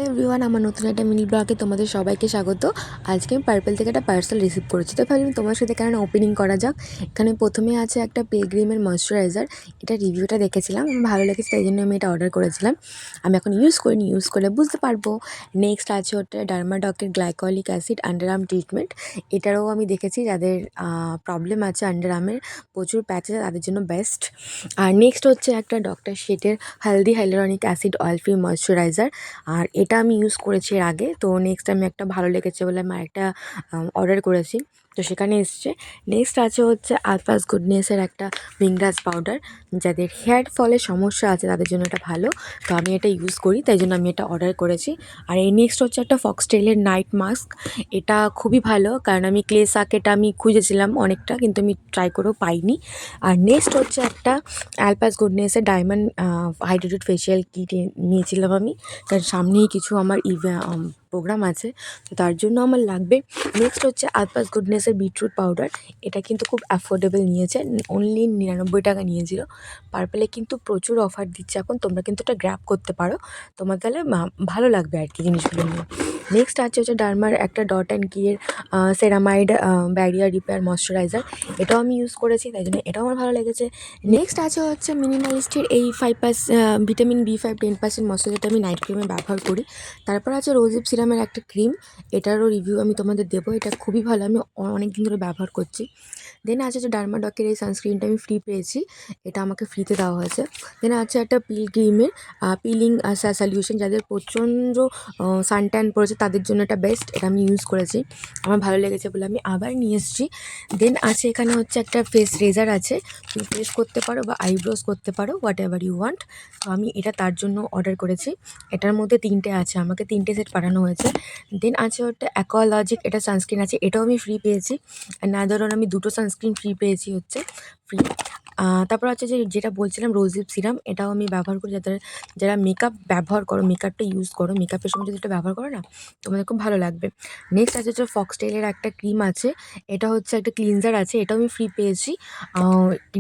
Everyone, আমার নতুন একটা মিনি ব্লগে তোমাদের সবাইকে স্বাগত। আজকে আমি পার্পল থেকে একটা পার্সেল রিসিভ করেছি, তো ভাবলাম তোমার সাথে কেন ওপেনিং করা যাক। এখানে প্রথমে আছে একটা পিলগ্রিমের ময়শ্চারাইজার। এটা রিভিউটা দেখেছিলাম, আমার ভালো লেগেছে, তাই জন্য আমি এটা অর্ডার করেছিলাম। আমি এখন ইউজ করিনি, ইউজ করলে বুঝতে পারবো। নেক্সট আছে ওটা ডার্মাডকের glycolic acid underarm treatment. এটারও আমি দেখেছি যাদের প্রবলেম আছে আন্ডার আর্মের, প্রচুর প্যাচ আছে, তাদের জন্য বেস্ট। আর নেক্সট হচ্ছে একটা ডক্টর শেটের healthy hyaluronic acid oil free moisturiser. আর এটা আমি ইউজ করেছি এর আগে, তো নেক্সট আমি একটা ভালো লেগেছে বলে আমি একটা অর্ডার করেছি, তো সেখানে এসছে। নেক্সট আছে হচ্ছে আলপাস গুডনেসের একটা ভিংরাজ পাউডার। যাদের হেয়ার ফলের সমস্যা আছে তাদের জন্য এটা ভালো, তো আমি এটা ইউজ করি, তাই জন্য আমি এটা অর্ডার করেছি। আর এই নেক্সট হচ্ছে একটা ফক্সটেলের নাইট মাস্ক। এটা খুবই ভালো, কারণ আমি ক্লে সাকেটা আমি খুঁজেছিলাম অনেকটা, কিন্তু আমি ট্রাই করেও পাইনি। আর নেক্সট হচ্ছে একটা অ্যালপাস গুডনেসের ডায়মন্ড হাইড্রেটেড ফেশিয়াল কিট নিয়েছিলাম আমি, কারণ সামনেই কিছু আমার প্রোগ্রাম আছে, তো তার জন্য আমার লাগবে। নেক্সট হচ্ছে আলপাস গুডনেসের বিটরুট পাউডার। এটা কিন্তু খুব অ্যাফোর্ডেবল নিয়েছে, অনলি 99 টাকা নিয়েছিল। পার্পেলে কিন্তু প্রচুর অফার দিচ্ছে এখন, তোমরা কিন্তু এটা গ্র্যাব করতে পারো, তোমার তাহলে ভালো লাগবে আর কি জিনিসগুলো নিয়ে। নেক্সট আছে হচ্ছে ডার্মার একটা ডট অ্যান্ড কিয়ের সেরামাইড ব্যারিয়ার রিপেয়ার ময়শ্চারাইজার। এটাও আমি ইউজ করেছি, তাই জন্য এটাও আমার ভালো লেগেছে। নেক্সট আছে হচ্ছে মিনিমালিস্টের এই ভিটামিন B5 10% ময়শ্চারাইজারটা আমি নাইট ক্রিমে ব্যবহার করি। তারপর আছে রোজিপ সিরামের একটা ক্রিম, এটারও রিভিউ আমি তোমাদের দেবো। এটা খুবই ভালো, আমি অনেক দিন ধরে ব্যবহার করছি। দেন আছে যে ডার্মাডকের এই সানস্ক্রিনটা আমি ফ্রি পেয়েছি, এটা আমাকে ফ্রিতে দেওয়া হয়েছে। দেন আছে একটা পিলগ্রিমের পিলিং সলিউশন, যাদের প্রচণ্ড সানট্যান পড়েছে তাদের জন্য এটা বেস্ট, এটা আমি ইউজ করেছি, আমার ভালো লেগেছে বলে আমি আবার নিয়ে এসেছি। দেন আছে এখানে হচ্ছে একটা ফেস রেজার আছে, তুমি ফেস করতে পারো বা আইব্রোজ করতে পারো, হোয়াট এভার ইউ ওয়ান্ট। তো আমি এটা তার জন্য অর্ডার করেছি। এটার মধ্যে 3টে আছে, আমাকে 3টে সেট পাঠানো হয়েছে। দেন আছে ওটা অ্যাকোয়ালজিক, এটা সানস্ক্রিন আছে, এটাও আমি ফ্রি পেয়েছি। আর না ধরুন আমি 2টো সানস্ক্রিন ফ্রি পেয়েছি, হচ্ছে ফ্রি। তারপর হচ্ছে যেটা বলছিলাম রোজিপ সিরাম, এটাও আমি ব্যবহার করি। যারা মেকআপ ব্যবহার করো, মেকআপটা ইউজ করো, মেকআপের সময় যদি এটা ব্যবহার করো না, তোমাদের খুব ভালো লাগবে। নেক্সট আছে হচ্ছে ফক্সটেলের একটা ক্রিম আছে, এটা হচ্ছে একটা ক্লিনজার আছে, এটাও আমি ফ্রি পেয়েছি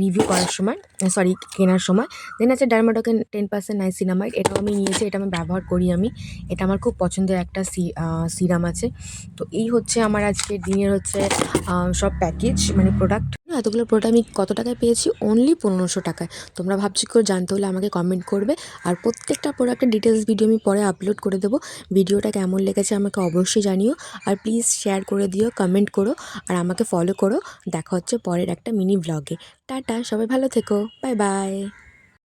রিভিউ করার সময়, সরি কেনার সময়। দেন আছে ডার্মাডকের 10% নাইসিনামাইড, এটাও আমি নিয়েছি, এটা আমি ব্যবহার করি আমি, এটা আমার খুব পছন্দের একটা সিরাম আছে। তো এই হচ্ছে আমার আজকের দিনের হচ্ছে সব প্যাকেজ, মানে প্রোডাক্ট। এতগুলো প্রোডাক্ট আমি কত টাকায় পেয়েছি? অনলি 1500 টাকায়। তোমরা ভাবছি করে জানতে হলে আমাকে কমেন্ট করবে, আর প্রত্যেকটা প্রোডাক্টের ডিটেলস ভিডিও আমি পরে আপলোড করে দেবো। ভিডিওটা কেমন লেগেছে আমাকে অবশ্যই জানিও, আর প্লিজ শেয়ার করে দিও, কমেন্ট করো, আর আমাকে ফলো করো। দেখা হচ্ছে পরের একটা মিনি ব্লগে। টাটা, সবাই ভালো থেকো, বাই বাই।